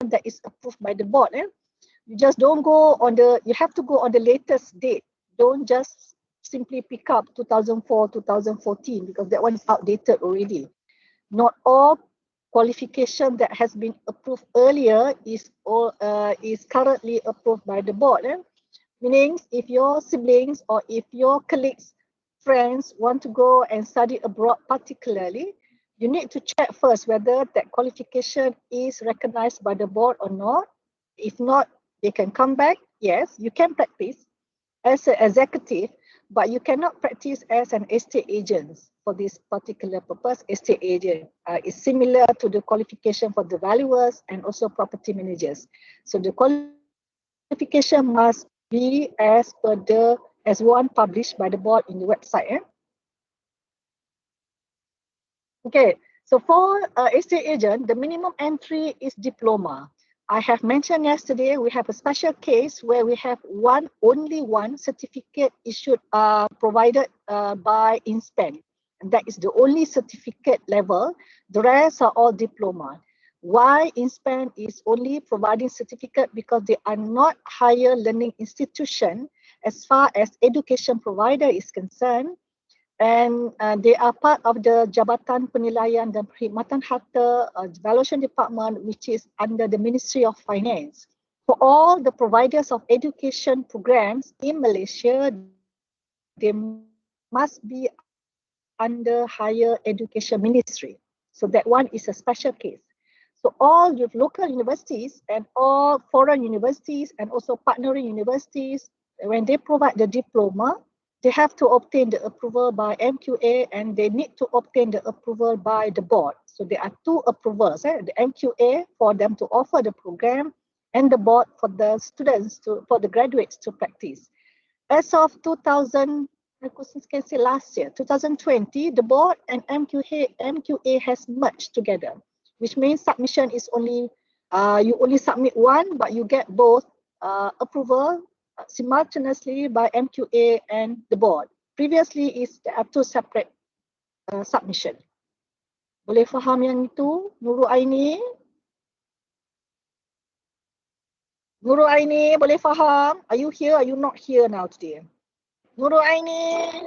that is approved by the board. You just don't go on the, you have to go on the latest date. Don't just simply pick up 2004, 2014, because that one is outdated already. Not all qualification that has been approved earlier is currently approved by the board. Meaning, if your siblings or if your colleagues, friends want to go and study abroad particularly, you need to check first whether that qualification is recognized by the board or not. If not, they can come back. Yes, you can practice as an executive, but you cannot practice as an estate agent for this particular purpose. Estate agent is similar to the qualification for the valuers and also property managers. So the qualification must be as one published by the board in the website. Okay, so for estate agent, the minimum entry is diploma. I have mentioned yesterday, we have a special case where we have only one certificate issued, provided by InSpan. And that is the only certificate level. The rest are all diploma. Why InSpan is only providing certificate? Because they are not higher learning institution as far as education provider is concerned. And they are part of the Jabatan Penilaian dan Perkhidmatan Harta Valuation Department, which is under the Ministry of Finance. For all the providers of education programs in Malaysia, they must be under Higher Education Ministry. So that one is a special case. So all your local universities and all foreign universities and also partnering universities, when they provide the diploma, they have to obtain the approval by MQA and they need to obtain the approval by the board. So there are two approvals, the MQA for them to offer the program and the board for the students, for the graduates to practice. As of 2000, I can say last year, 2020, the board and MQA has merged together, which means submission is only, you only submit one, but you get both approval simultaneously by MQA and the board. Previously, there are two separate submission. Boleh faham yang itu, Nurul Ain'ni? Nurul Ain'ni, boleh faham? Are you here? Are you not here now today? Nurul Ain'ni,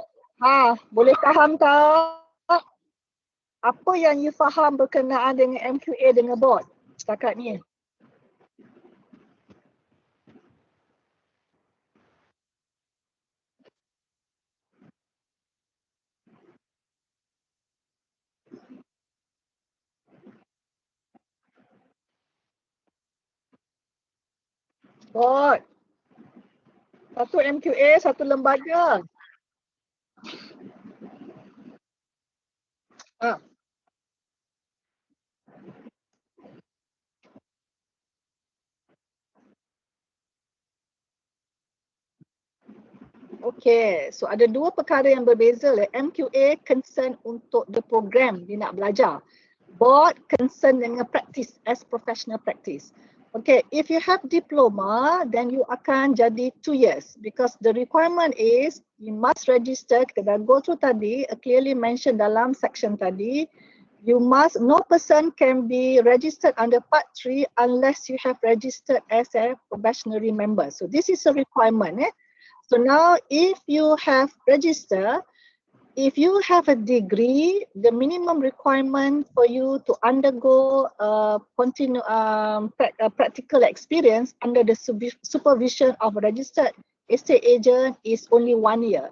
boleh faham tak? Apa yang you faham berkenaan dengan MQA dengan board setakat ni? Board. Satu MQA, satu lembaga. Okay, so ada dua perkara yang berbeza. MQA concern untuk the program dia nak belajar. Board concern dengan practice as professional practice. Okay, if you have diploma, then you akan jadi 2 years because the requirement is you must register. Kita dah go through tadi, clearly mentioned dalam section tadi. You must, no person can be registered under Part 3 unless you have registered as a probationary member. So this is a requirement. So now if you have registered, if you have a degree, the minimum requirement for you to undergo practical experience under the supervision of a registered estate agent is only 1 year.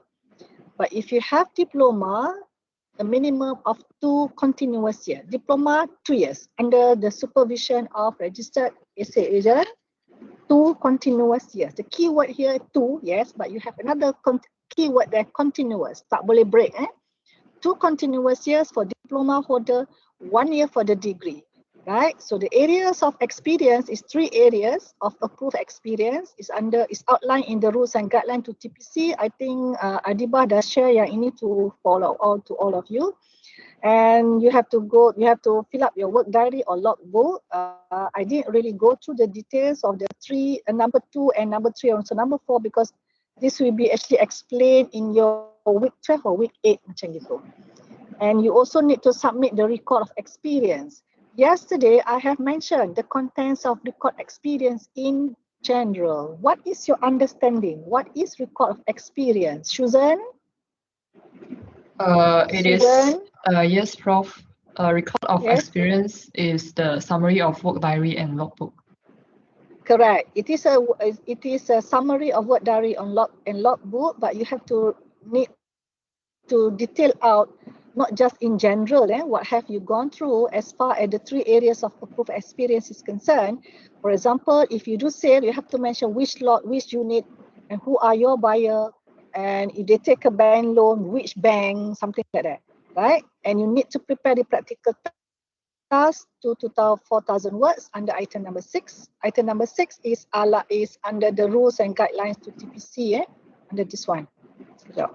But if you have diploma, a minimum of 2 continuous years. Diploma, 2 years under the supervision of registered estate agent, 2 continuous years. The key word here, 2, yes, but you have another keyword there, continuous. Tak boleh break. 2 continuous years for diploma holder, 1 year for the degree. Right? So the areas of experience is 3 areas of approved experience is outlined in the rules and guidelines to TPC. I think Adibah dah share yang ini to follow to all of you. And you have to fill up your work diary or logbook. I didn't really go through the details of the number 2 and number 3 and also number 4 because this will be actually explained in your week 12 or week 8 macam gitu. And you also need to submit the record of experience. yesterday I have mentioned the contents of record experience in general. What is your understanding? What is record of experience? Susan? It is, yes, Prof. Record of experience is the summary of work diary and logbook. Correct. It is a summary of work diary on logbook, but you have to need to detail out not just in general, what have you gone through as far as the 3 areas of approved experience is concerned. For example, if you do sale, you have to mention which lot, which unit, and who are your buyer, and if they take a bank loan, which bank, something like that, right? And you need to prepare the practical task to 4,000 words under item number 6. Item number 6 is under the rules and guidelines to TPC, under this one. So,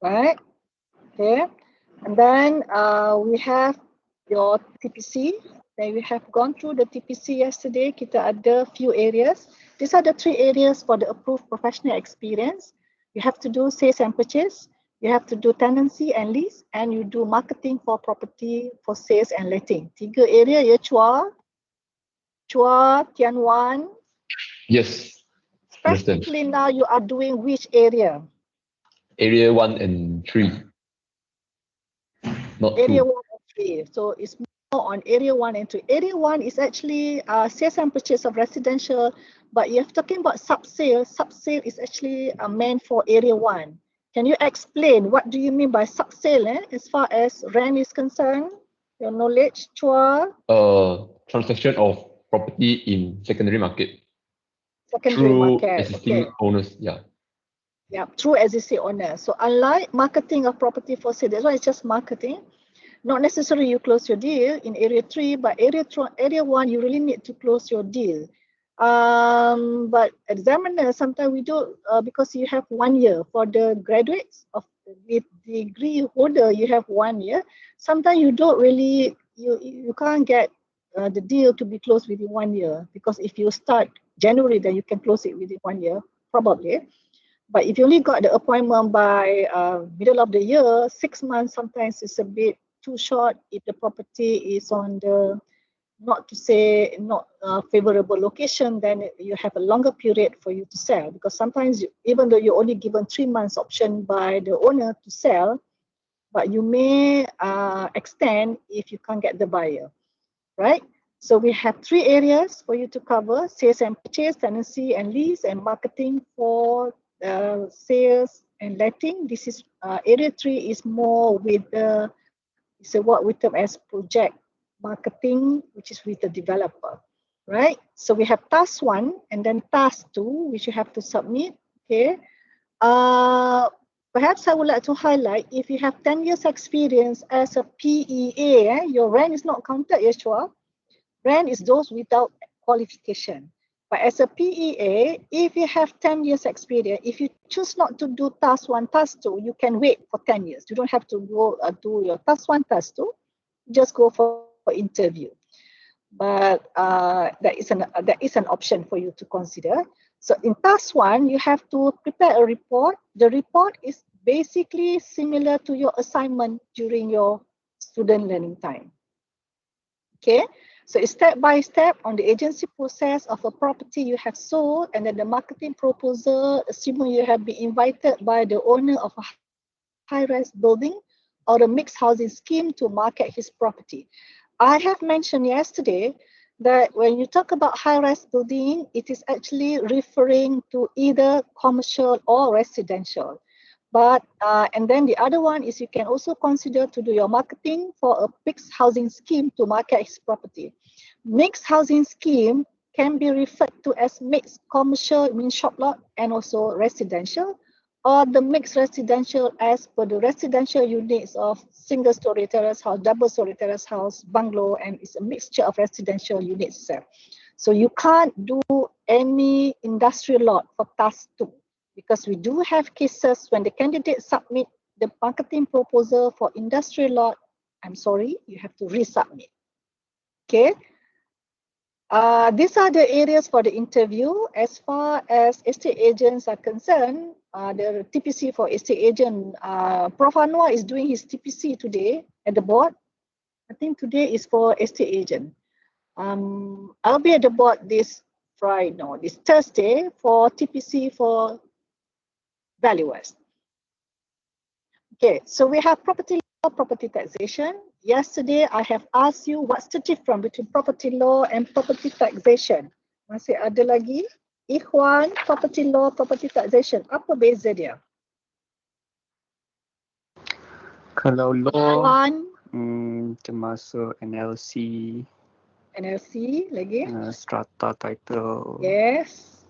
right, okay, and then we have your TPC. Then we have gone through the TPC yesterday. Kita ada few areas. These are the 3 areas for the approved professional experience. You have to do sales and purchase, you have to do tenancy and lease, and you do marketing for property for sales and letting. 3 area ya, Chua, Tian Wan. Yes. Specifically now you are doing which area? Area 1 and 3. Not area 2. 1 and 3. So it's more on area 1 and 2. Area 1 is actually sales and purchase of residential, but you're talking about sub-sale. Sub-sale is actually meant for area 1. Can you explain what do you mean by sub-sale as far as rent is concerned? Your knowledge, Chua? Transaction of property in secondary market. Secondary through market. existing owners, yeah. Yeah, through existing owners. So unlike marketing of property for sale, that's why it's just marketing. Not necessarily you close your deal in area 3, but area 1, you really need to close your deal. But examiners, sometimes we do, because you have 1 year. For the graduates of the degree holder, you have 1 year. Sometimes you don't really, you can't get the deal to be closed within 1 year, because if you start January, then you can close it within 1 year, probably. But if you only got the appointment by middle of the year, 6 months sometimes is a bit too short if the property is on the, not favorable location, then you have a longer period for you to sell. Because sometimes, even though you're only given 3 months option by the owner to sell, but you may extend if you can't get the buyer, right? So we have 3 areas for you to cover: sales and purchase, tenancy and lease, and marketing for sales and letting. This is area 3 is more with the, it's what we term as project marketing, which is with the developer, right? So we have task 1 and then task 2, which you have to submit. Okay. Perhaps I would like to highlight, if you have 10 years experience as a PEA, your rent is not counted, Yeshua. Rent is those without qualification. But as a PEA, if you have 10 years experience, if you choose not to do task 1, task 2, you can wait for 10 years. You don't have to go do your task 1, task 2. Just go for interview. But that is an option for you to consider. So in task 1, you have to prepare a report. The report is basically similar to your assignment during your student learning time. Okay. So it's step by step on the agency process of a property you have sold, and then the marketing proposal, assuming you have been invited by the owner of a high-rise building or a mixed housing scheme to market his property. I have mentioned yesterday that when you talk about high-rise building, it is actually referring to either commercial or residential. But and then the other one is you can also consider to do your marketing for a mixed housing scheme to market his property. Mixed housing scheme can be referred to as mixed commercial, means shop lot, and also residential, or the mixed residential as per the residential units of single story terrace house, double story terrace house, bungalow, and it's a mixture of residential units. So you can't do any industrial lot for task 2. Because we do have cases when the candidate submit the marketing proposal for industrial lot, I'm sorry, you have to resubmit. Okay. These are the areas for the interview. As far as estate agents are concerned, the TPC for estate agent, Prof. Anwar is doing his TPC today at the board. I think today is for estate agent. I'll be at the board this Thursday for TPC for valuers. Okay, so we have property law, property taxation. Yesterday, I have asked you what's the difference between property law and property taxation. Masih ada lagi? Ikhwan, property law, property taxation. Apa beza dia? Kalau law, Ikhwan, termasuk NLC, lagi? strata title. Yes.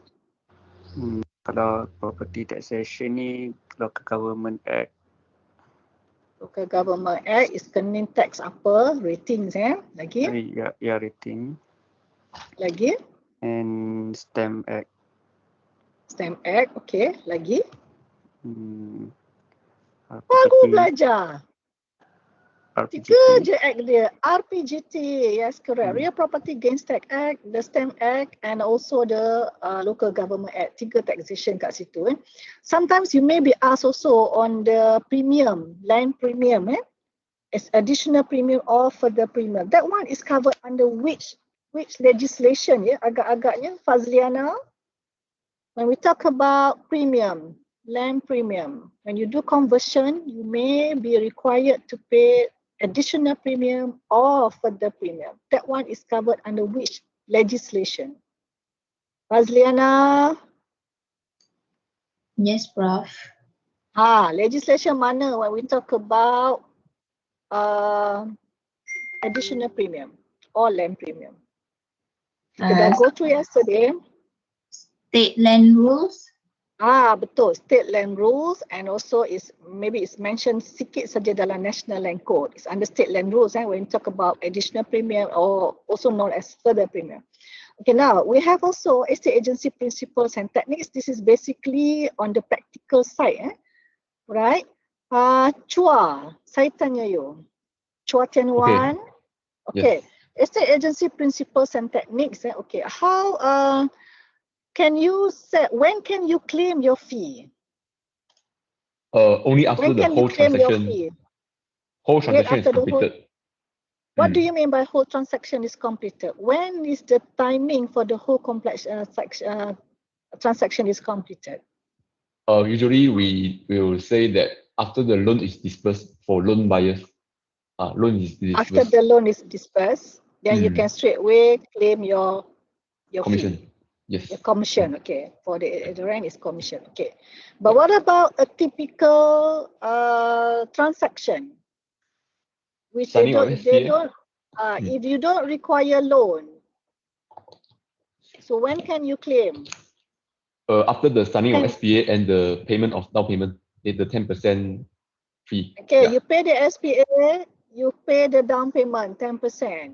Kalau property taxation ni Local Government Act. Local Government Act is kening tax apa? Ratings Lagi? Ya, rating. Lagi? And Stamp Act. Stamp Act, okay. Lagi? Property, belajar. RPGT. Tiga je act dia. RPGT, yes, correct. Real Property Gains Tax Act, the Stamp Act, and also the Local Government Act. Tiga taxation kat situ. Sometimes you may be asked also on the premium, land premium, as additional premium or further premium. That one is covered under which legislation, agak-agaknya, Fazliana? When we talk about premium, land premium, when you do conversion, you may be required to pay additional premium or further premium. That one is covered under which legislation? Fazliana? Yes, Prof. Legislation mana when we talk about additional premium or land premium? Kita dah go through yesterday. State land rules. Betul. State land rules, and also maybe it's mentioned sikit saja dalam National Land Code. It's under state land rules when you talk about additional premium or also known as further premium. Okay, now we have also estate agency principles and techniques. This is basically on the practical side, right? Chua, saya tanya you. Chua Tian Wan. Okay. Yes. Estate agency principles and techniques. Okay, how can you say, when can you claim your fee? Only after the whole transaction. Whole transaction is completed. What do you mean by whole transaction is completed? When is the timing for the whole complex transaction is completed? Usually we will say that after the loan is disbursed for loan buyers. After the loan is disbursed, then you can straight away claim your commission. Fee. Yes. Your commission, okay. For the rent is commission, okay. But what about a typical transaction? Which they don't, if you don't require loan, so when can you claim? After the signing of SPA and the payment of down payment, the 10% fee. Okay, you pay the SPA, you pay the down payment, 10%.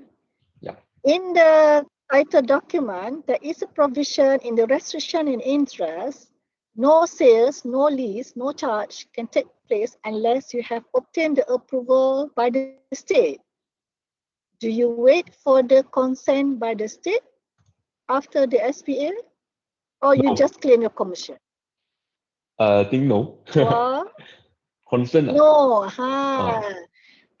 Yeah. In the title document, there is a provision in the restriction in interest. No sales, no lease, no charge can take place unless you have obtained the approval by the state. Do you wait for the consent by the state after the SPA, or you just claim your commission? I think no. Consent. No.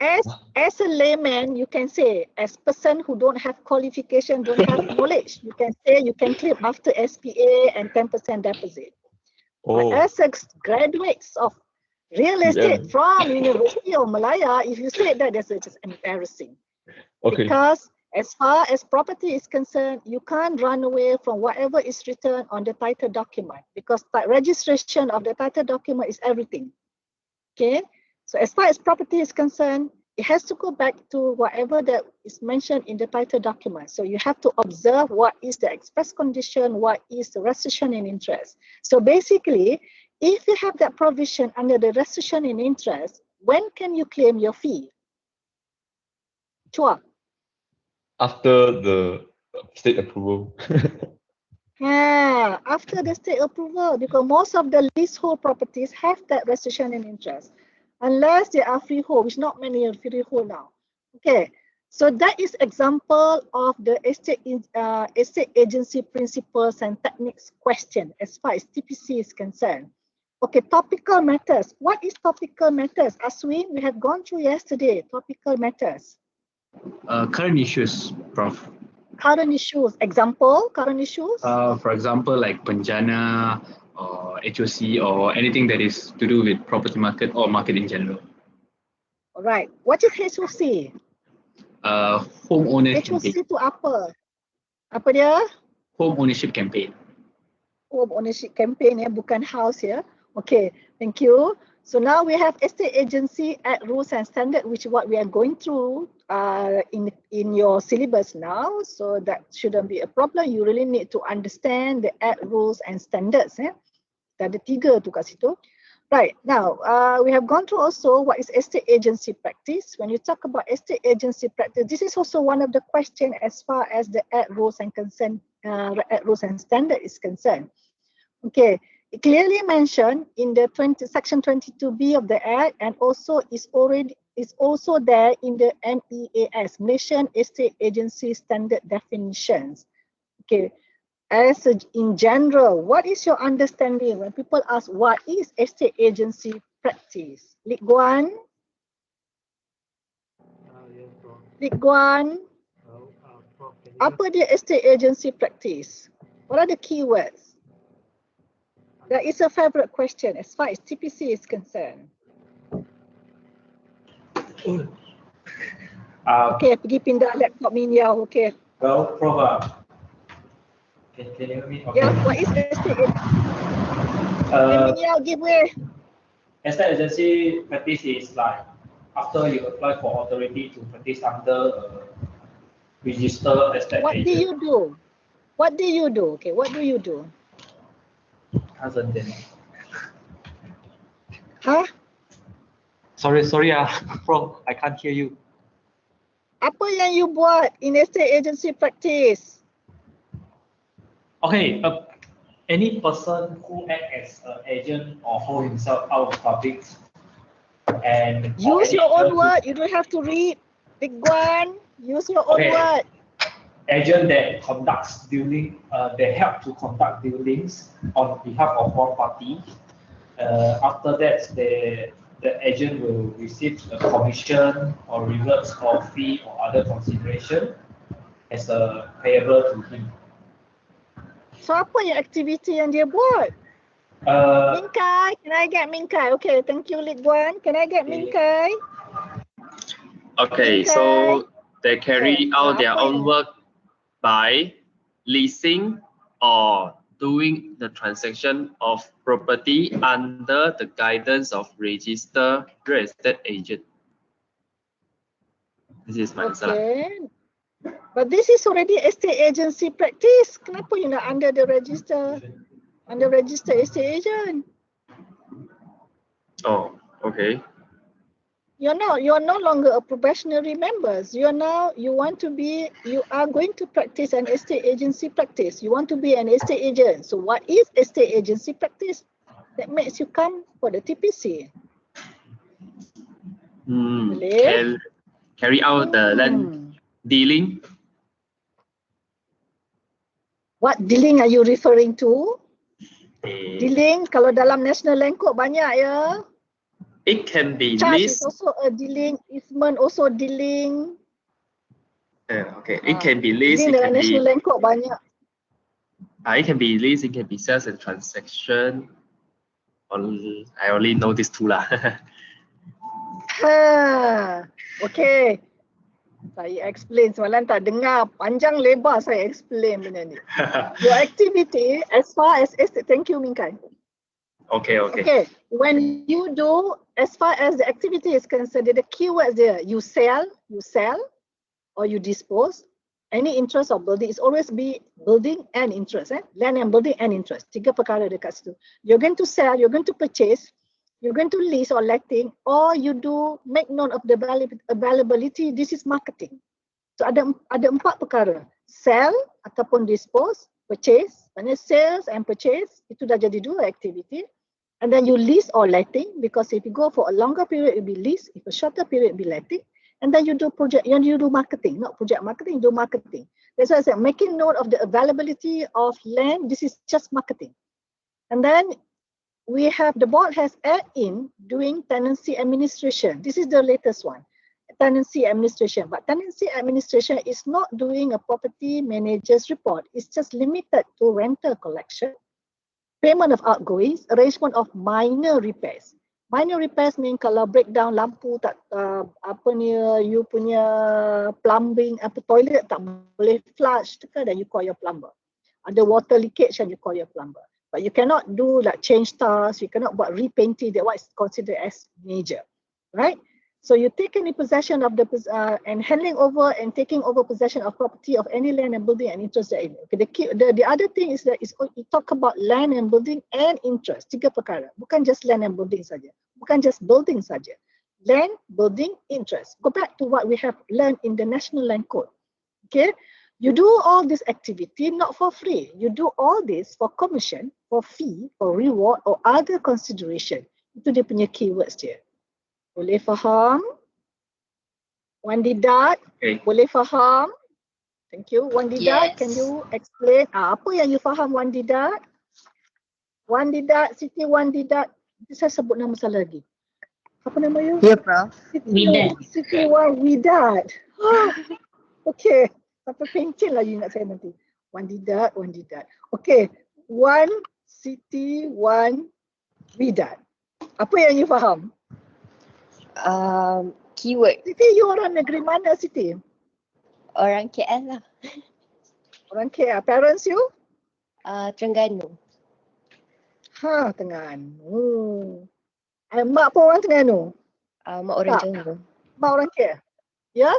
As a layman, you can say, as person who don't have qualification, don't have knowledge, you can say you can claim after SPA and 10% deposit. But as a graduates of real estate from University of Malaya, if you say that, that's just embarrassing. Okay. Because as far as property is concerned, you can't run away from whatever is written on the title document, because the registration of the title document is everything. Okay. So as far as property is concerned, it has to go back to whatever that is mentioned in the title document. So you have to observe what is the express condition, what is the restriction in interest. So basically, if you have that provision under the restriction in interest, when can you claim your fee? Chua. After the state approval. After the state approval, because most of the leasehold properties have that restriction in interest. Unless they are freehold, which not many are freehold now. Okay, so that is example of the estate agency principles and techniques question as far as TPC is concerned. Okay, topical matters. What is topical matters? Aswin, we have gone through yesterday, topical matters. Current issues, Prof. Current issues. Example, current issues. For example, like Penjana or HOC or anything that is to do with property market or market in general. All right. What is HOC? Homeowner HOC campaign. tu apa? Apa dia? Home ownership campaign. Home ownership campaign ya, bukan house ya. Okay, thank you. So now we have Estate Agency Act Rules and Standard, which is what we are going through in your syllabus now. So that shouldn't be a problem. You really need to understand the Act Rules and Standards. Ada 3 tu kat situ. Right, now we have gone through also what is estate agency practice. When you talk about estate agency practice, this is also one of the questions as far as the Act Rules and Act Rules and Standard is concerned. Okay, it clearly mentioned in the section 22B of the Act, and also is also there in the MEAS, Malaysian Estate Agency Standard Definitions. Okay. In general, what is your understanding when people ask what is estate agency practice? Lik Guan? Lik Guan? Apa dia estate agency practice? What are the keywords? That is a favorite question as far as TPC is concerned. Okay, pergi pindah laptop Minyao. Okay. Well, Prof. Can you hear me? Okay. Yeah, what is estate agency? Minyao, give way. Estate agency practice is like after you apply for authority to practice under register estate What agent. do you do? What do you do? Okay, what do you do? Huh? Sorry, Prof, I can't hear you. Apa yang you buat in estate agency practice? Okay, any person who act as an agent or hold himself out of public and use your own word. You don't have to read. Big one. Use your own word. Agent that conducts dealing, they help to conduct dealings on behalf of one party. After that, the agent will receive a commission or rewards or fee or other consideration as a payable to him. So apa yang aktiviti yang dia buat? Mingkai, can I get Mingkai? Okay, thank you, Lik Guan. Can I get Mingkai? Okay, so they carry out their own work by leasing or doing the transaction of property under the guidance of registered real estate agent. This is my answer. Okay. But this is already estate agency practice. Kenapa you nak under the register estate agent? Oh, okay. You're no longer a probationary member. You are going to practice an estate agency practice. You want to be an estate agent. So what is estate agency practice that makes you come for the TPC? Carry out the land dealing. What dealing are you referring to? Dealing, kalau dalam National Land Court banyak ya. It can be Charge leased. is also a dealing, easement also dealing. Okay, it can be leased. Dealing dalam National Land Court banyak. It can be leased, it can be sales and transaction. I only know these two lah. Okay. Saya explain, semalam tak dengar panjang lebar saya explain benda ni. Your activity as far as estate, thank you Mingkai. Okay, when you do, as far as the activity is concerned, the keywords there, you sell or you dispose. Any interest of building is always be building and interest, land and building and interest. 3 perkara dekat situ. You're going to sell, you're going to purchase, you're going to lease or letting, or you do make note of the availability. This is marketing. So ada 4 perkara. Sell ataupun dispose, purchase. Maknanya sales and purchase itu dah jadi 2 activity. And then you lease or letting, because if you go for a longer period, it will be lease. If a shorter period, it will be letting. And then you do you do marketing, not project marketing, do marketing. That's why I said making note of the availability of land. This is just marketing. And then we have, the board has add in doing tenancy administration. This is the latest one. Tenancy Administration. But Tenancy Administration is not doing a property manager's report. It's just limited to rental collection, payment of outgoings, arrangement of minor repairs. Minor repairs mean kalau breakdown lampu tak apa ni, you punya plumbing, apa toilet tak boleh flush, then you call your plumber. Ada water leakage and you call your plumber. But you cannot do like change stars, you cannot buat repainting, that what is considered as major, right? So you take any possession of the and handling over and taking over possession of property of any land and building and interest that okay, the other thing is that you talk about land and building and interest. Tiga perkara. Bukan just land and building saja. Bukan just building saja. Land, building, interest. Go back to what we have learned in the National Land Code. Okay. You do all this activity not for free. You do all this for commission, for fee, for reward or other consideration. Itu dia punya keywords dia. Boleh faham? Wan Didat, Okay. boleh faham? Thank you. Wan Didat, Yes. can you explain apa yang you faham Wan Didat? Wan Didat, Siti Wan Didat. Saya sebut nama salah lagi. Apa nama you? Ya, Prof. Widat. Siti Wan Widat. Okay. Sampai pencin lah you ingat saya nanti. Wan Didat, Wan Didat. Okay. Wan Siti Wan Widat. Apa yang you faham? Keyword Siti, you orang negeri mana Siti? orang KL lah. Orang KL. Parents you? Terengganu. Ha, Terengganu. Mak pun orang Terengganu? Mak orang Tak. Johor. Mak orang KL? Ya?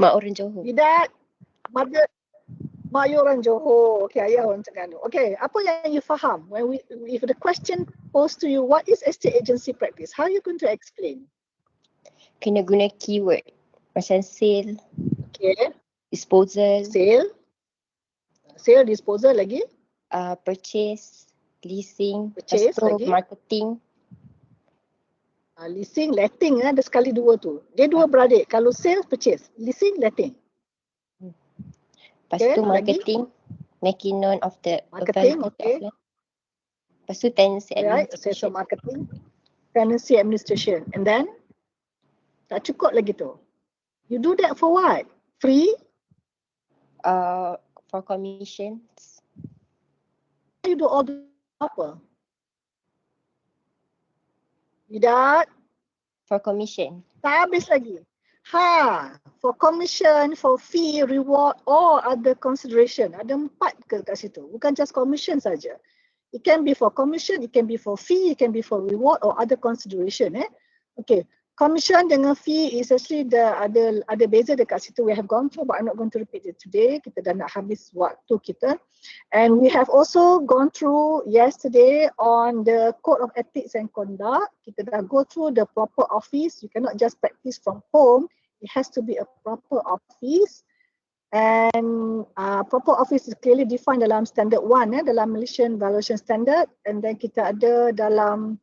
Mak orang Johor. Tidak. Mother, mak you orang Johor. Okay, ayah orang Terengganu. Okay, apa yang you faham? If the question posed to you, what is estate agency practice? How are you going to explain? Kena guna keyword. Macam sale, Okay, disposal, sale, disposal lagi. purchase, leasing, Purchase lepas tu lagi. marketing. Leasing, letting, ada sekali dua tu. Dia dua beradik. Kalau sales, purchase. Leasing, letting. Lepas Okay, tu lagi? marketing, making known of the Marketing, availability okay. of land. Lepas tu tenancy Right, sales administration. and marketing. Tenancy administration. And then, tak cukup lagi tu. You do that for what? Free? For commissions. You do all the apa? Tidak. For commission. Tak habis lagi. For commission, for fee, reward, or other consideration. Ada 4 kat situ. Bukan just commission saja. It can be for commission, it can be for fee, it can be for reward or other consideration. Okay. Commission dengan fee is actually ada beza dekat situ. We have gone through, but I'm not going to repeat it today. Kita dah nak habis waktu kita. And we have also gone through yesterday on the Code of Ethics and Conduct. Kita dah go through the proper office. You cannot just practice from home. It has to be a proper office. And proper office is clearly defined dalam standard 1, dalam Malaysian Valuation Standard. And then kita ada dalam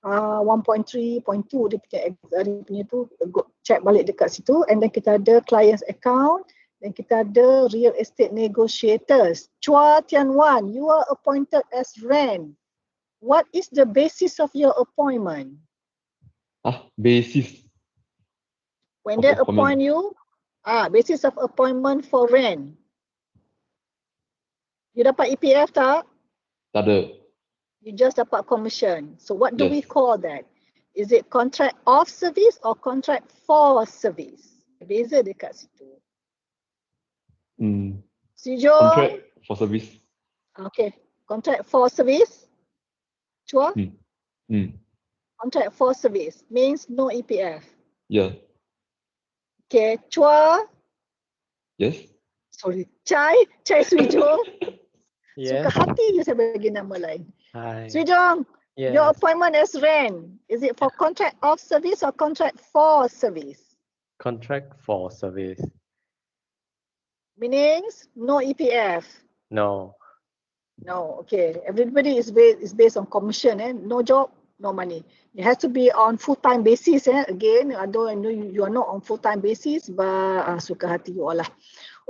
1.3.2 dia punya tu, check balik dekat situ. And then kita ada client's account. Dan kita ada real estate negotiators. Chua Tian Wan, you are appointed as REN. What is the basis of your appointment? Basis. When Of they appoint appointment. you, basis of appointment for REN. You dapat EPF tak? Tak ada. You just dapat commission. So what do we Yes. call that? Is it contract of service or contract for service? Beza dekat situ. Setuju? Contract for service. Okay. Contract for service. Chua? Contract for service means no EPF. Yeah. Okay. Chua? Yes. Sorry. Chai Swijong. Suka Yes. hati je saya bagi nama lain. Hi. Swijong, Yes. your appointment as REN. Is it for contract of service or contract for service? Contract for service. Meanings no EPF. No. No, okay. Everybody is based on commission, no job, no money. It has to be on full-time basis. Again, I know you are not on full-time basis, but suka hati you all lah.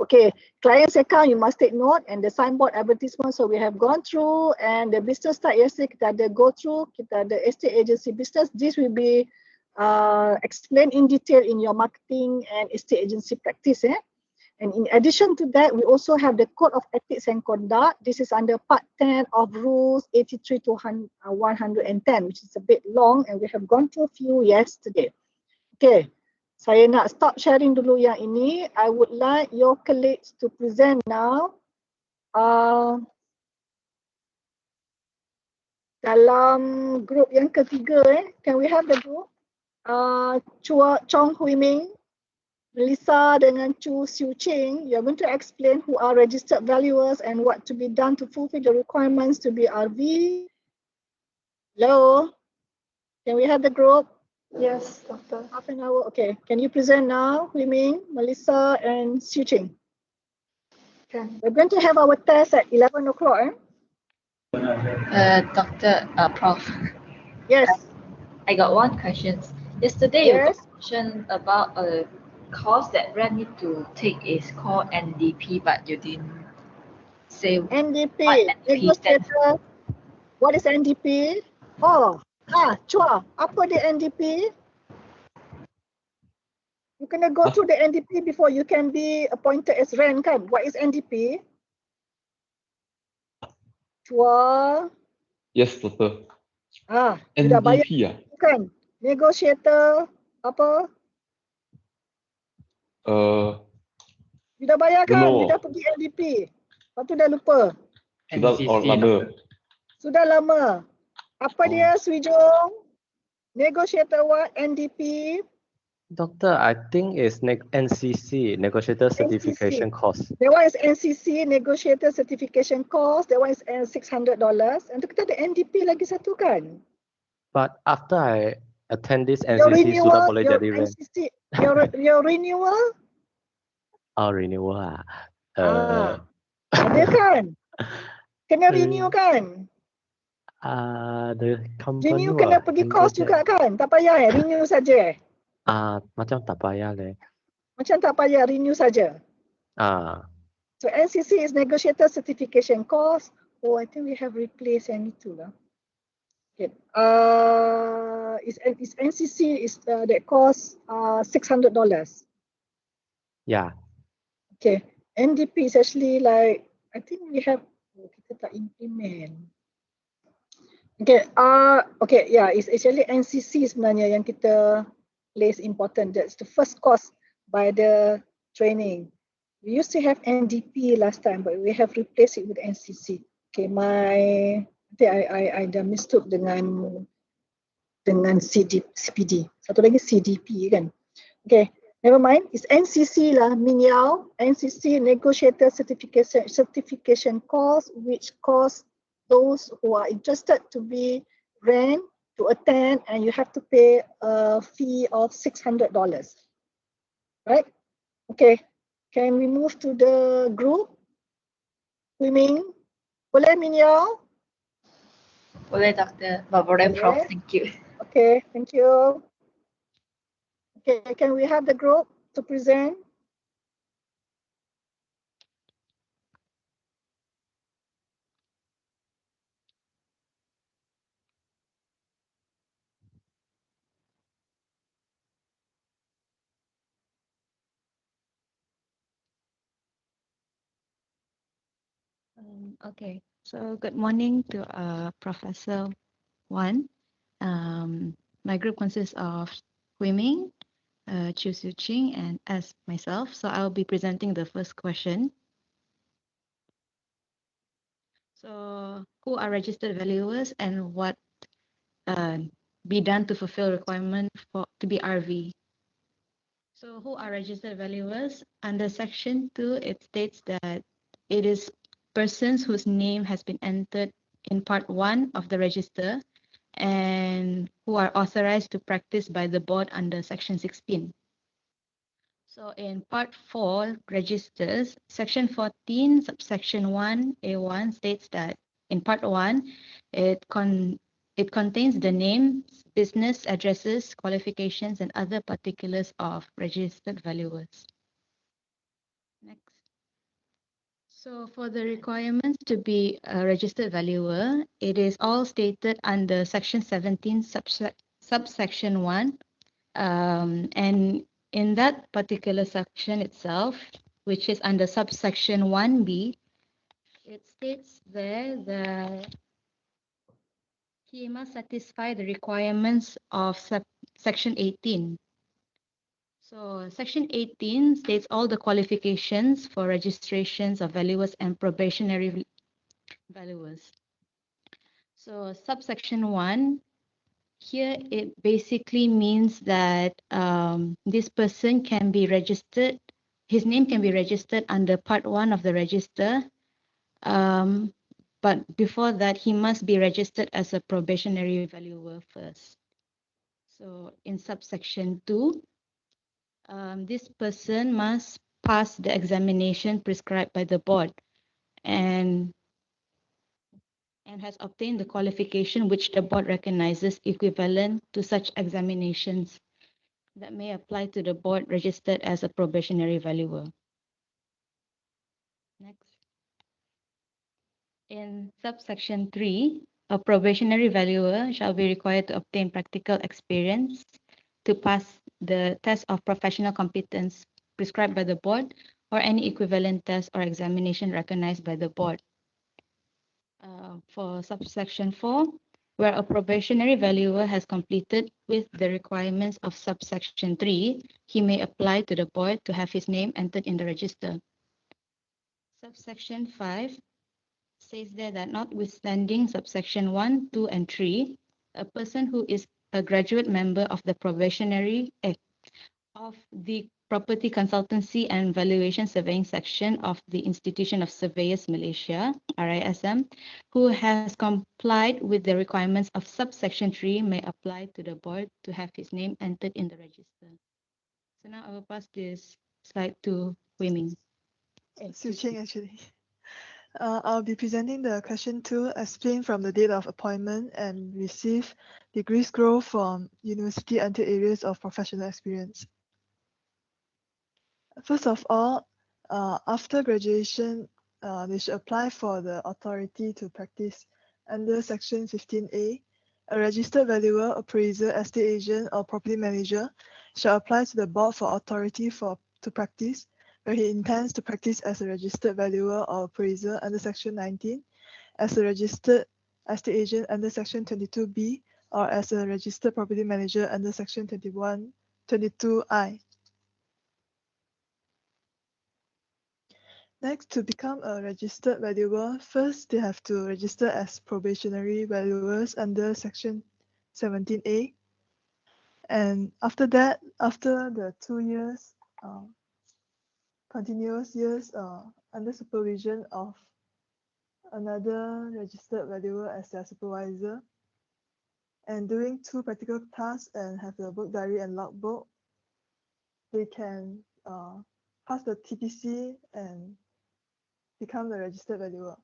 Okay, client's account you must take note, and the signboard advertisement. So we have gone through, and the business start yesterday kita ada go through, kita ada estate agency business. This will be explain in detail in your marketing and estate agency practice. And in addition to that, we also have the Code of Ethics and Conduct. This is under Part 10 of Rules 83 to 110, which is a bit long, and we have gone through a few yesterday. Okay, saya nak stop sharing dulu yang ini. I would like your colleagues to present now. Dalam group yang ketiga, can we have the group? Chong Hui Ming, Melissa dengan Chu Siu Ching, you're going to explain who are registered valuers and what to be done to fulfill the requirements to be RV. Hello? Can we have the group? Yes, Doctor. Half an hour. Okay. Can you present now, Hui Ming, Melissa, and Siu Ching? Okay. We're going to have our test at 11 o'clock. Doctor, Prof. Yes. I got one question. Yesterday Yes. you mentioned about a course that Ren need to take is called NDP, but you didn't say NDP. what NDP stands for. What is NDP? Chua, apa dia NDP? You kena go through the NDP before you can be appointed as Ren, kan? What is NDP? Chua. Yes, Doctor. Sudah bayar NDP kan? Negotiator apa? You dah bayar kan? You dah pergi NDP. Lepas tu dah lupa. Sudah lama. Apa dia, Swijong? Negotiator what? NDP? Doctor, I think it's NCC, Negotiator Certification Course. That one is NCC, Negotiator Certification Course. That one is $600. And tu kita ada NDP lagi satu kan? But after I attend this NCC, sudah boleh jadi Ren. Your renewal? Renewal ada kan? Kena renew kan? The company Renew kena pergi course juga kan? Tak payah renew saja macam tak payah leh. Macam tak payah, renew saja. So NCC is Negotiator Certification Course. Oh, I think we have replaced yang itu lah. Okay. Is NCC is that cost $600. Yeah. Okay. NDP is actually like, I think we have, kita tak implement. Okay. Okay. Yeah. It's actually NCC sebenarnya yang kita place important. That's the first course by the training. We used to have NDP last time, but we have replaced it with NCC. Okay. I dah mistook dengan CPD. Satu lagi CDP kan. Okay. Never mind. It's NCC lah, Minyao. NCC Negotiator Certification Course, which course those who are interested to be Ren to attend, and you have to pay a fee of $600. Right? Okay. Can we move to the group? Hui Ming? Boleh Minyao? Boleh, Doctor. Boleh, Prof. Thank you. Okay. Thank you. Okay, can we have the group to present? Okay, so good morning to Professor Wan. My group consists of Hui Ming, Chu Siu Ching, and as myself. So I'll be presenting the first question. So who are registered valuers and what be done to fulfill requirement to be RV? So who are registered valuers? Under Section 2, it states that it is persons whose name has been entered in Part 1 of the register and who are authorized to practice by the board under Section 16. So in Part 4 registers, Section 14, Subsection 1, A1 states that in Part 1, it contains the names, business addresses, qualifications, and other particulars of registered valuers. Next. So for the requirements to be a registered valuer, it is all stated under Section 17, Subsection 1. And in that particular section itself, which is under subsection 1B, it states there that he must satisfy the requirements of section 18. So section 18 states all the qualifications for registrations of valuers and probationary valuers. So subsection 1, here it basically means that this person can be registered, his name can be registered under part 1 of the register. But before that, he must be registered as a probationary valuer first. So in subsection 2, this person must pass the examination prescribed by the board and has obtained the qualification which the board recognizes equivalent to such examinations that may apply to the board registered as a probationary valuer. Next. In subsection 3, a probationary valuer shall be required to obtain practical experience to pass the test of professional competence prescribed by the board or any equivalent test or examination recognized by the board. For subsection 4, where a probationary valuer has completed with the requirements of subsection 3, he may apply to the board to have his name entered in the register. Subsection 5 says there that notwithstanding subsection 1, 2, and 3, a person who is a graduate member of the Property Consultancy and Valuation Surveying section of the Institution of Surveyors Malaysia, RISM, who has complied with the requirements of subsection 3 may apply to the board to have his name entered in the register. So now I will pass this slide to Hui Ming. Su Ching, actually. I'll be presenting the question 2, explain from the date of appointment and receive degree scroll from university until areas of professional experience. First of all, after graduation, they should apply for the authority to practice under Section 15A. A registered valuer, appraiser, estate agent, or property manager shall apply to the board for authority to practice, where he intends to practice as a registered valuer or appraiser under Section 19, as a registered estate agent under Section 22B, or as a registered property manager under Section 22I. Next, to become a registered valuer, first they have to register as probationary valuers under Section 17A. And after that, after the 2 years, continuous years under supervision of another registered valuer as their supervisor, and doing 2 practical tasks and have the book diary and logbook, they can pass the TPC and become the registered valuer.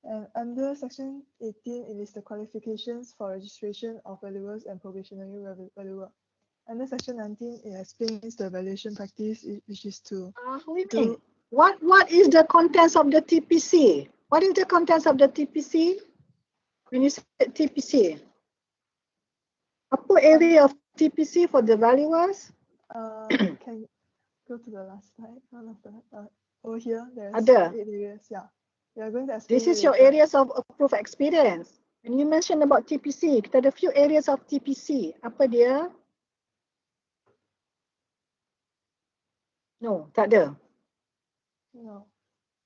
And under Section 18, it is the qualifications for registration of valuers and probationary valuer. Under Section 19, it explains the valuation practice, which is to do. What is the contents of the TPC? What is the contents of the TPC? When you say TPC, apa area of TPC for the valuers? Can go to the last slide. Over here, there's Ada. 8 areas. Yeah, we are going to explain. This is your areas of approved experience. When you mentioned about TPC, kita ada few areas of TPC. Apa dia? No, tak ada. No.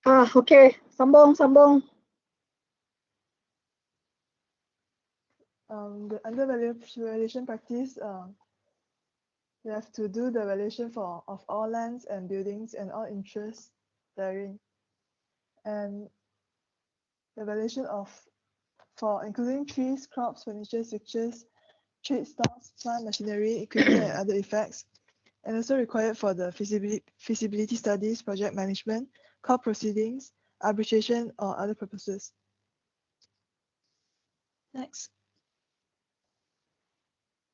Okay. Sambung. Under valuation practice, you have to do the valuation of all lands and buildings and all interests therein. And the valuation for including trees, crops, furniture, fixtures, trade stocks, plant, machinery, equipment, and other effects. And also required for the feasibility studies, project management, court proceedings, arbitration, or other purposes. Next.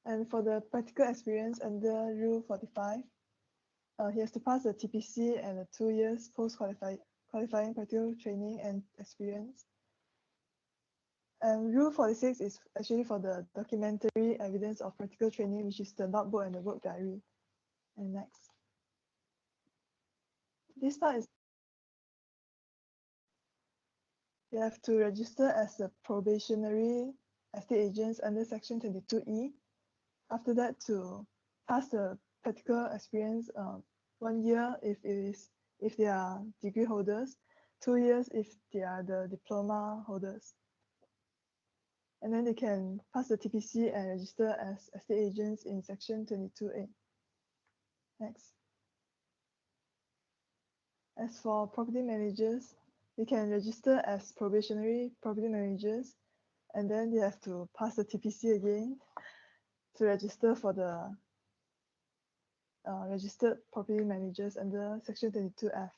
And for the practical experience under Rule 45, he has to pass the TPC and the 2 years post-qualifying practical training and experience. And Rule 46 is actually for the documentary evidence of practical training, which is the logbook and the work diary. And next. This part is you have to register as a probationary estate agents under Section 22E. After that, to pass the practical experience, 1 year if they are degree holders, 2 years if they are the diploma holders. And then they can pass the TPC and register as estate agents in Section 22A. Next. As for property managers, they can register as probationary property managers, and then they have to pass the TPC again to register for the registered property managers under Section 22F.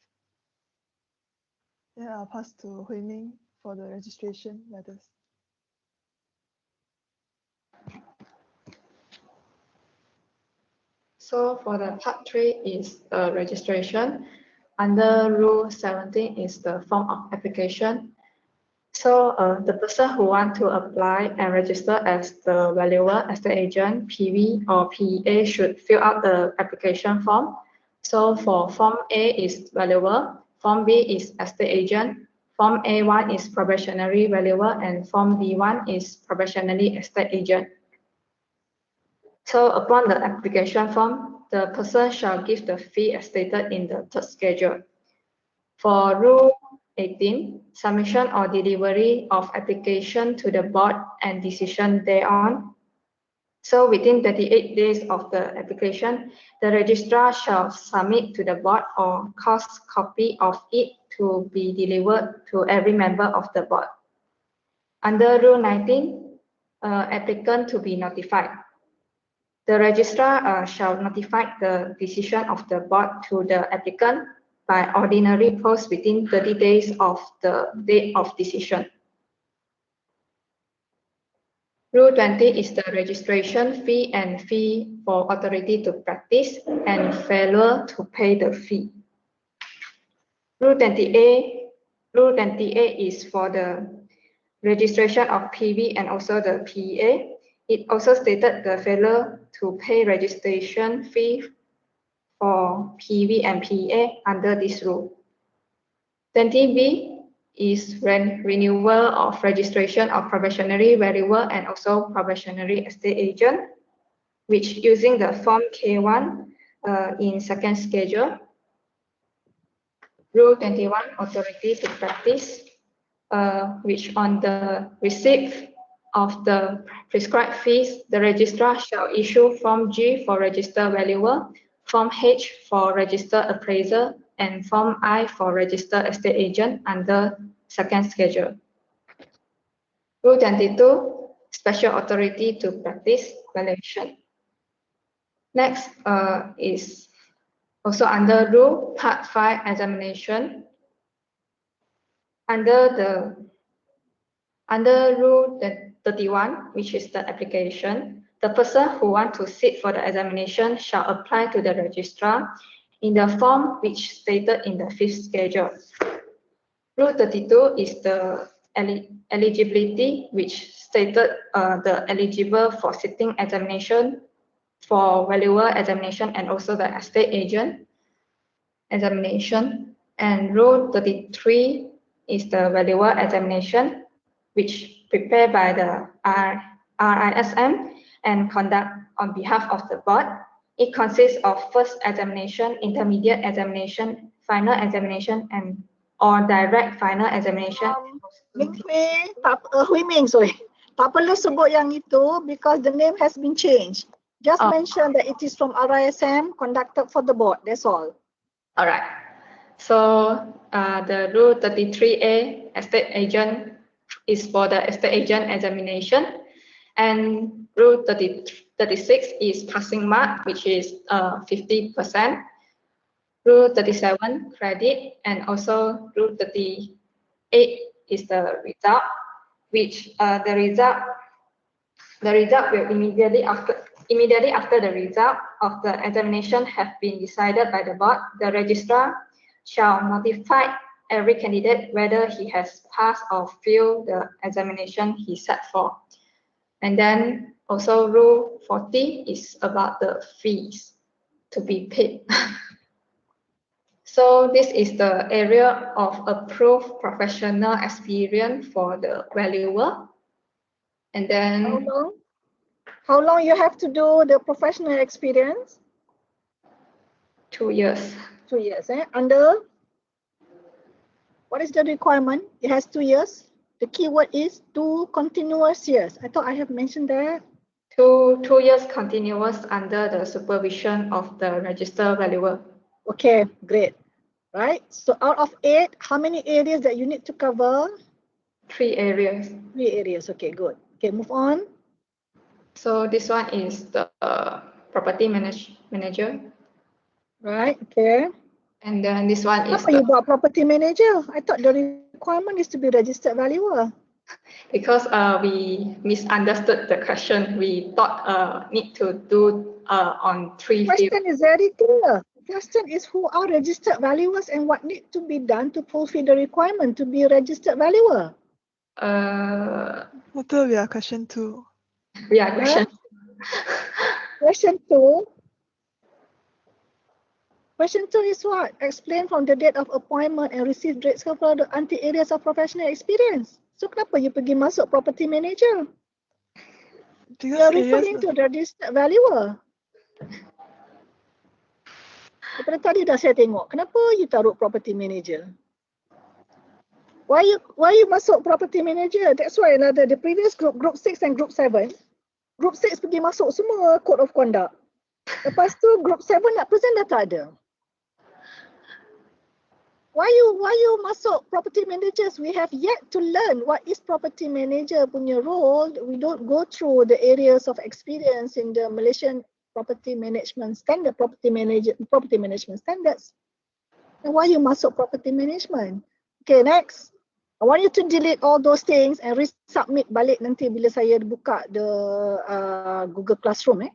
Then I'll pass to Hui Ming for the registration matters. So for the part 3 is the registration. Under Rule 17 is the form of application. So the person who want to apply and register as the valuer, estate agent, PV or PEA should fill out the application form. So for Form A is valuer, Form B is estate agent, Form A1 is probationary valuer, and Form B1 is probationary estate agent. So upon the application form, the person shall give the fee as stated in the third schedule. For Rule 18, submission or delivery of application to the board and decision thereon. So within 38 days of the application, the registrar shall submit to the board or cause copy of it to be delivered to every member of the board. Under Rule 19, applicant to be notified. The registrar shall notify the decision of the board to the applicant by ordinary post within 30 days of the date of decision. Rule 20 is the registration fee and fee for authority to practice and failure to pay the fee. Rule 20A is for the registration of PV and also the PEA. It also stated the failure to pay registration fee for PV and PEA under this rule. 20B is renewal of registration of probationary valuer and also probationary estate agent, which using the Form K1 in second schedule. Rule 21, authority to practice, which on the receipt of the prescribed fees, the registrar shall issue Form G for registered valuer, Form H for registered appraiser, and Form I for registered estate agent under second schedule. Rule 22, special authority to practice valuation. Next is also under Rule Part 5 examination. Under Rule 31, which is the application, the person who wants to sit for the examination shall apply to the registrar in the form which stated in the 5th schedule. Rule 32 is the eligibility, which stated the eligible for sitting examination for valuer examination and also the estate agent examination. And Rule 33 is the valuer examination, which prepared by the RISM and conduct on behalf of the board. It consists of first examination, intermediate examination, final examination, and or direct final examination. Hui Ming, sorry. Tak perlu sebut yang itu because the name has been changed. Just mention that it is from RISM conducted for the board. That's all. All right. So the Rule 33A, estate agent, is for the estate agent examination, and Rule 36 is passing mark, which is 50%. Rule 37 credit, and also Rule 38 is the result, which the result will immediately after the result of the examination have been decided by the board, the registrar shall notify every candidate whether he has passed or failed the examination he sat for. And then also Rule 40 is about the fees to be paid. So this is the area of approved professional experience for the valuer. And then how long you have to do the professional experience? 2 years. 2 years, under what is the requirement? It has 2 years. The keyword is 2 continuous years. I thought I have mentioned that. 2 years continuous under the supervision of the register valuer. Okay, great. Right. So out of 8, how many areas that you need to cover? 3 areas. 3 areas. Okay, good. Okay, move on. So this one is the property manager. Right. Okay. And then this one is you got property manager? I thought the requirement is to be registered valuer. Because we misunderstood the question. We thought need to do on 3 fields. Question is very clear. Question is who are registered valuers and what need to be done to fulfill the requirement to be a registered valuer? What we are question 2. We are question. Question 2. Question 2 is what? Explain from the date of appointment and receive grade scale for the areas of professional experience. So kenapa you pergi masuk property manager? You are referring to the registered valuer. Daripada tadi dah saya tengok. Kenapa you taruh property manager? Why you masuk property manager? That's why the previous group 6 and group 7. Group 6 pergi masuk semua code of conduct. Lepas tu group 7 nak present dah tak ada. Why you masuk property managers? We have yet to learn what is property manager punya role. We don't go through the areas of experience in the Malaysian property management standard, property management standards. And why you masuk property management? Okay, next. I want you to delete all those things and resubmit balik nanti bila saya buka the Google Classroom.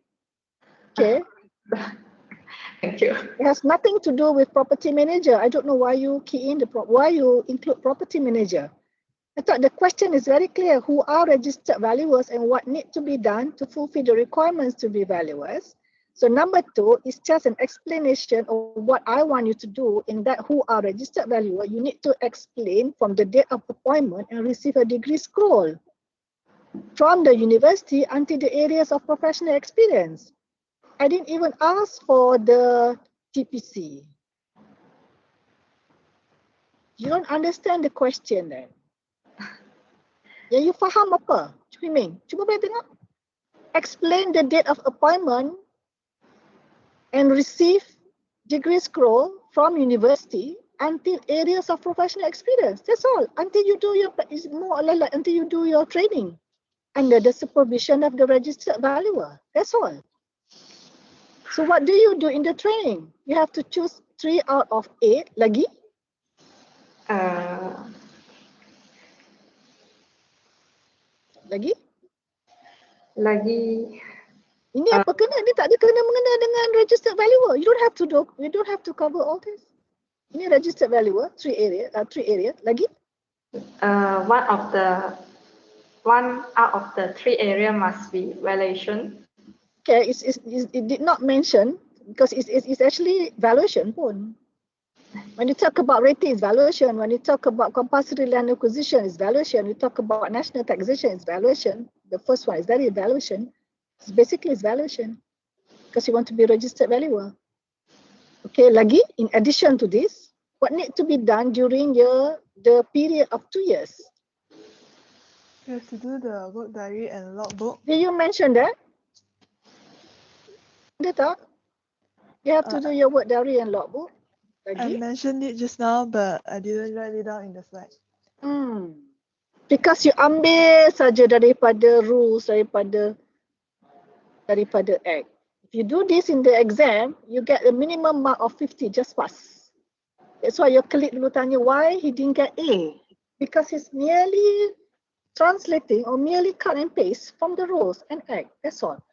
Okay. Thank you. It has nothing to do with property manager. I don't know why you key in why you include property manager. I thought the question is very clear. Who are registered valuers and what need to be done to fulfill the requirements to be valuers? So number 2 is just an explanation of what I want you to do in that who are registered valuer. You need to explain from the date of appointment and receive a degree scroll from the university until the areas of professional experience. I didn't even ask for the TPC. You don't understand the question then. Ya, you faham apa? Cuba bagi tengok. Explain the date of appointment and receive degree scroll from university until areas of professional experience. That's all. Until you do your, is more or less like until you do your training under the supervision of the registered valuer. That's all. So what do you do in the training? You have to choose 3 out of 8 lagi. Lagi? Ini apa kena? Ini tak ada kena-mengena dengan registered valuer. You don't have to cover all this. Ini registered valuer, 3 area. Lagi? One out of the 3 area must be valuation. Okay, it did not mention because it's actually valuation pun. When you talk about rating, it's valuation. When you talk about compulsory land acquisition, it's valuation. You talk about national taxation, it's valuation. The first one is that valuation. It's valuation because you want to be registered valuer. Okay, lagi in addition to this, what need to be done during the period of 2 years? You have to do the work diary and logbook. Did you mention that? You have to do your work diary and logbook. I mentioned it just now, but I didn't write it down in the slide. Because you ambil saja daripada rules, daripada act. If you do this in the exam, you get a minimum mark of 50, just pass. That's why your colleague dulu tanya why he didn't get A. Because he's merely translating or merely cut and paste from the rules and act. That's all.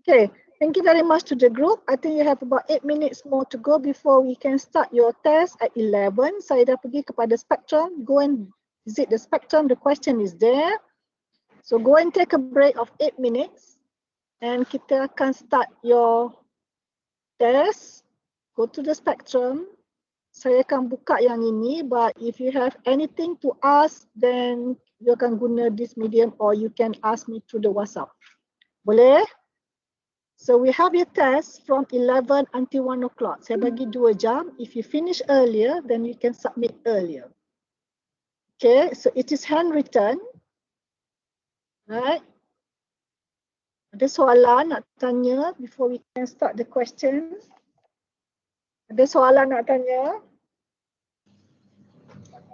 Okay. Thank you very much to the group. I think you have about 8 minutes more to go before we can start your test at 11. Saya dah pergi kepada Spectrum. Go and visit the Spectrum. The question is there. So go and take a break of 8 minutes. And kita akan start your test. Go to the Spectrum. Saya akan buka yang ini. But if you have anything to ask, then you akan guna this medium or you can ask me through the WhatsApp. Boleh? So we have your test from 11 until 1 o'clock. Saya bagi 2 jam. If you finish earlier, then you can submit earlier. Okay, so it is handwritten. Right? Ada soalan nak tanya before we can start the question? Ada soalan nak tanya?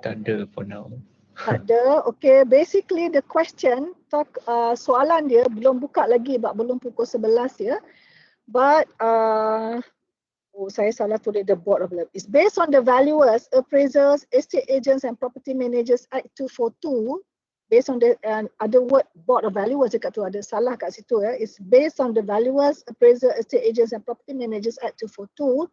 Tak ada for now. Tak ada. Okay, basically the question, soalan dia belum buka lagi sebab belum pukul 11 ya. But, saya salah tulis the board of level. It's based on the valuers, appraisers, estate agents and property managers Act 242. Based on the other word board of valuers dekat tu ada salah kat situ ya. It's based on the valuers, appraisers, estate agents and property managers Act 242.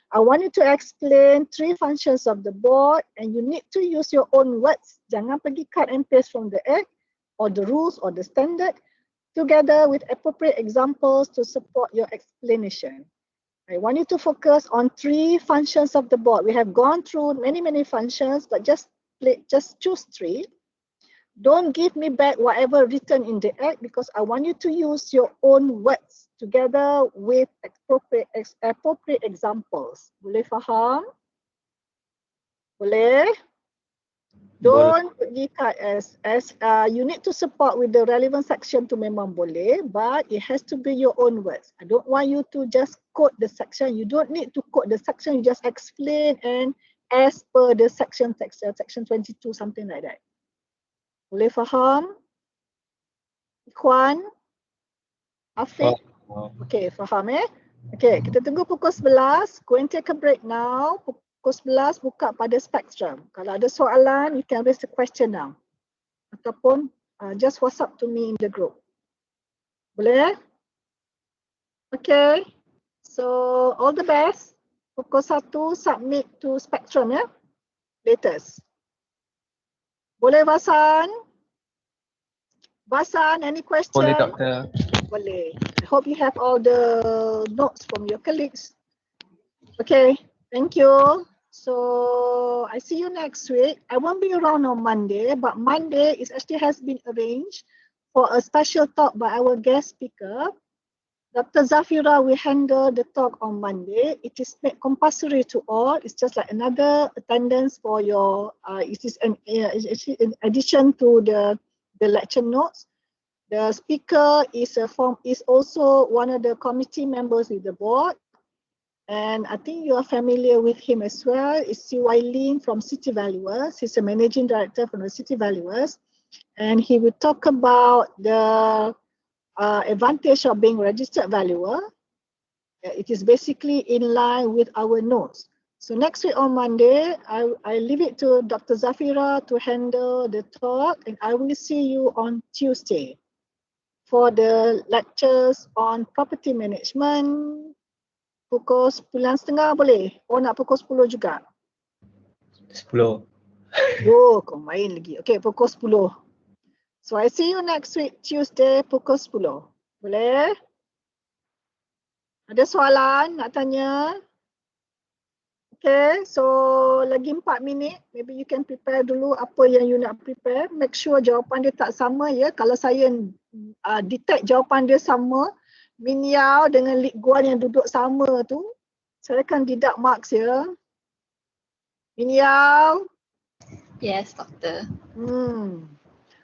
I want you to explain 3 functions of the board and you need to use your own words. Jangan pergi cut and paste from the act or the rules or the standard together with appropriate examples to support your explanation. I want you to focus on 3 functions of the board. We have gone through many functions, but just choose 3. Don't give me back whatever written in the act because I want you to use your own words together with appropriate examples. Boleh faham? Boleh? Don't pergi cut as you need to support with the relevant section tu memang boleh, but it has to be your own words. I don't want you to just quote the section. You don't need to quote the section. You just explain and as per the section 22, something like that. Boleh faham? Ikhwan? Afiq? Okay, faham Okay, kita tunggu pukul 11. Go and take a break now. Pukul 11 buka pada Spectrum. Kalau ada soalan, you can raise the question now. Ataupun just WhatsApp to me in the group. Boleh? Okay. So, all the best. Pukul 1 submit to Spectrum ya. Latest. Boleh Basan? Basan, any question? Boleh Doktor. Boleh. I hope you have all the notes from your colleagues. Okay, thank you. So I see you next week. I won't be around on Monday, but Monday actually has been arranged for a special talk by our guest speaker. Dr. Zafira will handle the talk on Monday. It is made compulsory to all. It's just like another attendance for your, it is in addition to the lecture notes. The speaker is also one of the committee members with the board. And I think you are familiar with him as well. It's C.Y. Lin from City Valuers. He's a managing director from the City Valuers. And he will talk about the advantage of being registered valuer. It is basically in line with our notes. So next week on Monday, I leave it to Dr. Zafira to handle the talk, and I will see you on Tuesday for the lectures on property management. Pukul 9:30 boleh? Oh, nak pukul 10 juga? 10. Oh, kau main lagi. Okay, pukul 10. So I see you next week, Tuesday, pukul 10. Boleh? Ada soalan nak tanya? Okay, so lagi 4 minit. Maybe you can prepare dulu apa yang you nak prepare. Make sure jawapan dia tak sama ya. Kalau saya detect jawapan dia sama, Min Yao dengan Lik Guan yang duduk sama tu, saya akan deduct marks ya. Min Yao? Yes, Doctor.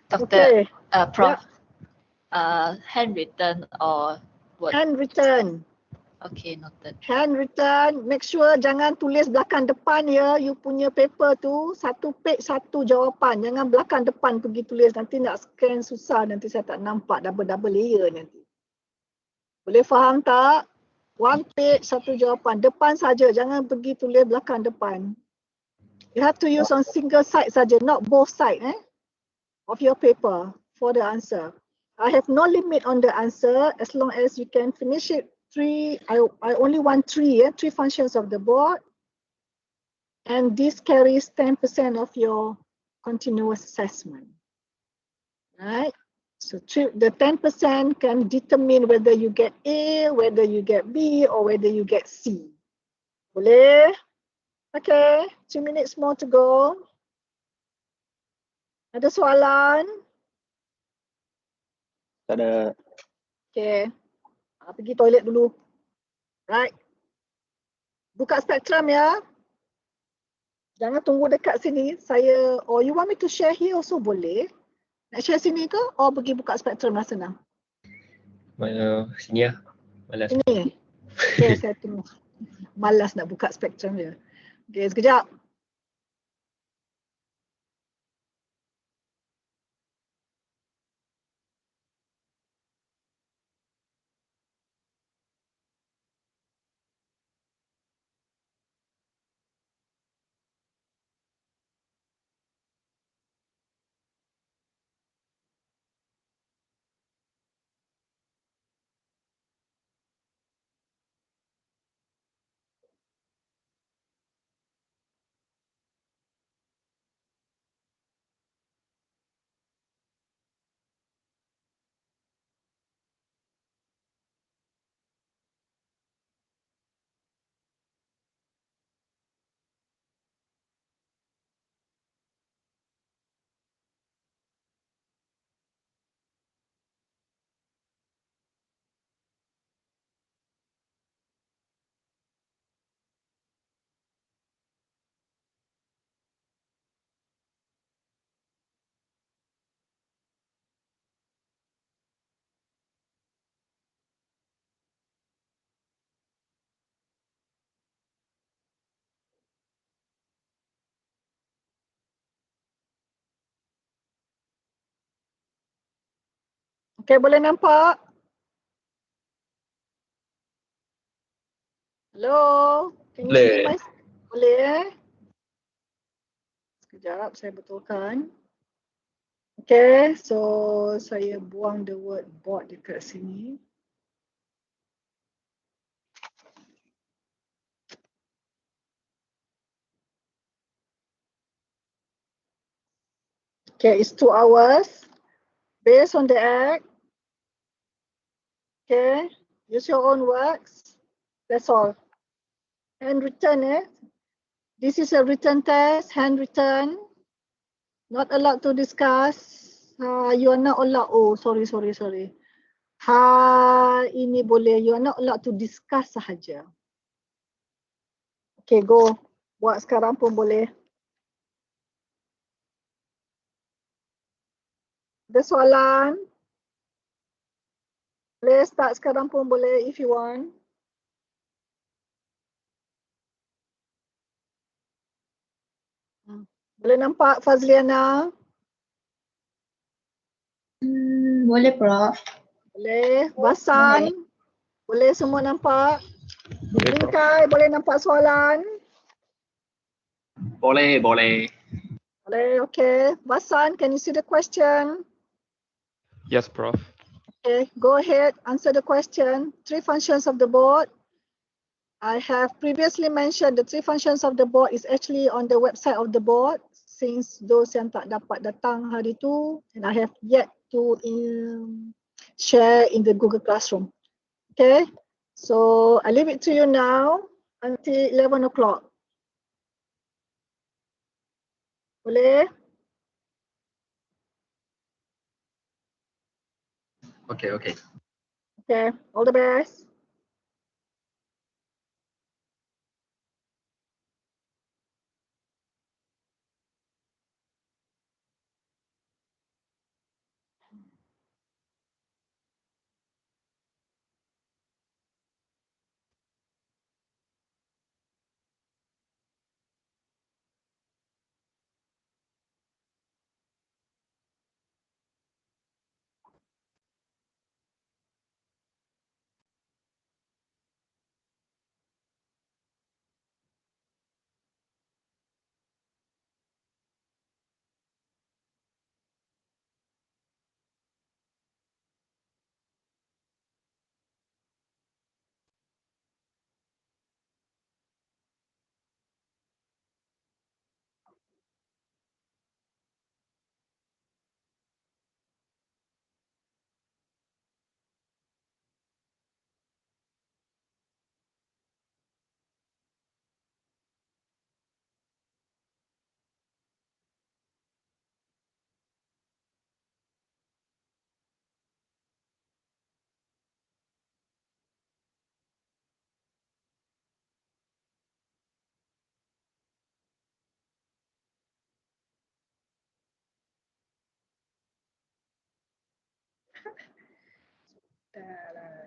Okay. Prof. Handwritten or what? Handwritten. Okay, noted. Handwritten. Make sure jangan tulis belakang depan ya. You punya paper tu, satu page satu jawapan. Jangan belakang depan pergi tulis. Nanti nak scan susah. Nanti saya tak nampak double layer nanti. Boleh faham tak? One page satu jawapan. Depan saja. Jangan pergi tulis belakang depan. You have to use on single side saja, not both side of your paper for the answer. I have no limit on the answer as long as you can finish it. I only want three functions of the board. And this carries 10% of your continuous assessment. Right? So the 10% can determine whether you get A, whether you get B, or whether you get C. Boleh? Okay, 2 minutes more to go. Ada soalan? Tak ada. Okay, pergi toilet dulu. Right. Buka spektrum ya. Jangan tunggu dekat sini. You want me to share here also boleh. Nak share sini ke? Pergi buka spektrum lah senang. Sini lah. Malas. Sini. Okay, saya tunggu. Malas nak buka spektrum dia. Okay, sekejap. Okay, boleh nampak? Hello? Can you see my... Boleh? Sekejap, saya betulkan. Okay, so saya buang the word board dekat sini. Okay, it's 2 hours. Based on the act. Okay, use your own words. That's all. Handwritten, This is a written test, handwritten. Not allowed to discuss. You are not allowed. Oh, sorry. Ini boleh. You are not allowed to discuss sahaja. Okay, go. Buat sekarang pun boleh. Ada soalan? Boleh start sekarang pun boleh if you want. Boleh nampak Fazliana? Boleh, Prof. Boleh. Basan? Boleh semua nampak? Bingkai, boleh nampak soalan? Boleh. Boleh, okay. Basan, can you see the question? Yes, Prof. Okay, go ahead, answer the question. 3 functions of the board. I have previously mentioned the 3 functions of the board is actually on the website of the board since those yang tak dapat datang hari tu, and I have yet to share in the Google Classroom. Okay, so I leave it to you now until 11 o'clock. Boleh? Okay. Okay, all the best. Dah lah.